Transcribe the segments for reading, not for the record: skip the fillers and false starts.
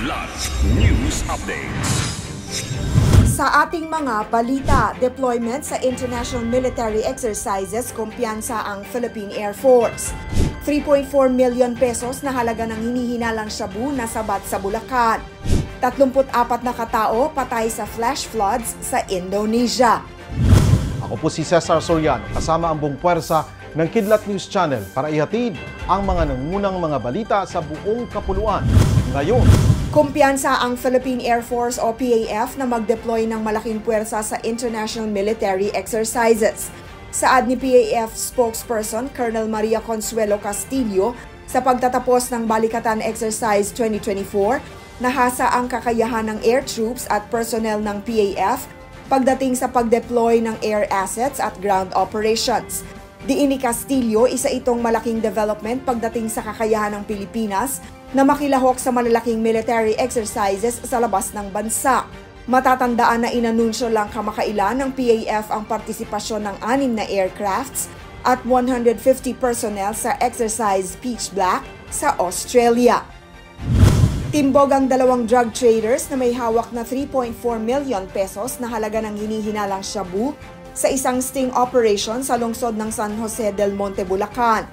Kidlat News Updates. Sa ating mga balita, deployment sa international military exercises, kumpiyansa ang Philippine Air Force. 3.4 million pesos na halaga ng hinihinalang shabu na sabat sa Bulacan. 34 na katao patay sa flash floods sa Indonesia. Ako po si Cesar Soriano, kasama ang buong puwersa ng Kidlat News Channel para ihatid ang mga nangunang mga balita sa buong kapuluan. Ngayon, kumpiyansa ang Philippine Air Force o PAF na mag-deploy ng malaking puwersa sa international military exercises. Saad ni PAF spokesperson Colonel Maria Consuelo Castillo, sa pagtatapos ng Balikatan Exercise 2024, nahasa ang kakayahan ng air troops at personnel ng PAF pagdating sa pag-deploy ng air assets at ground operations. Diin ni Castillo, isa itong malaking development pagdating sa kakayahan ng Pilipinas na makilahok sa malalaking military exercises sa labas ng bansa. Matatandaan na inanunsyo lang kamakailan ng PAF ang partisipasyon ng 6 na aircrafts at 150 personnel sa exercise Pitch Black sa Australia. Timbog ang 2 drug traders na may hawak na 3.4 million pesos na halaga ng hinihinalang shabu sa isang sting operation sa lungsod ng San Jose del Monte, Bulacan.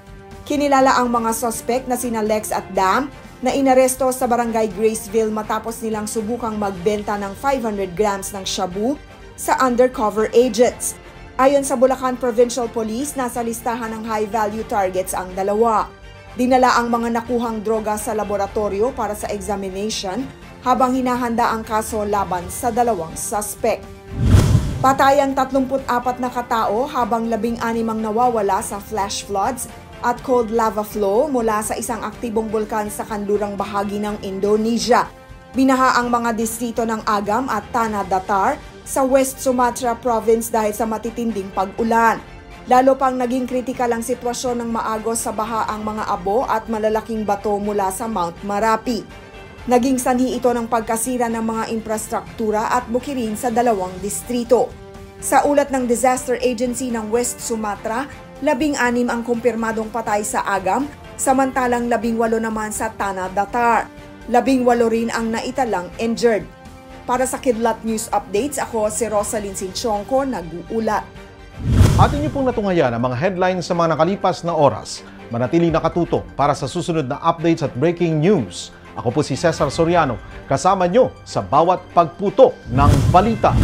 Kinilala ang mga suspect na sina Lex at Dam na inaresto sa barangay Graceville matapos nilang subukang magbenta ng 500 grams ng shabu sa undercover agents. Ayon sa Bulacan Provincial Police, nasa listahan ng high-value targets ang dalawa. Dinala ang mga nakuhang droga sa laboratorio para sa examination habang hinahanda ang kaso laban sa 2 suspect. Patay ang 34 na katao habang 16 ang nawawala sa flash floods at cold lava flow mula sa isang aktibong bulkan sa kanlurang bahagi ng Indonesia. Binaha ang mga distrito ng Agam at Tanah Datar sa West Sumatra Province dahil sa matitinding pag-ulan. Lalo pang naging kritikal ang sitwasyon ng maagos sa baha ang mga abo at malalaking bato mula sa Mount Marapi. Naging sanhi ito ng pagkasira ng mga infrastruktura at bukirin sa 2 distrito. Sa ulat ng Disaster Agency ng West Sumatra, 16 ang kumpirmadong patay sa Agam, samantalang 18 naman sa Tanah Datar. 18 rin ang naitalang injured. Para sa Kidlat News Updates, ako si Rosalyn Sinchonco, nag-uulat. atin niyo pong natungayan ang mga headlines sa mga nakalipas na oras. Manatili nakatuto para sa susunod na updates at breaking news. Ako po si Cesar Soriano, kasama nyo sa bawat pagputo ng balita.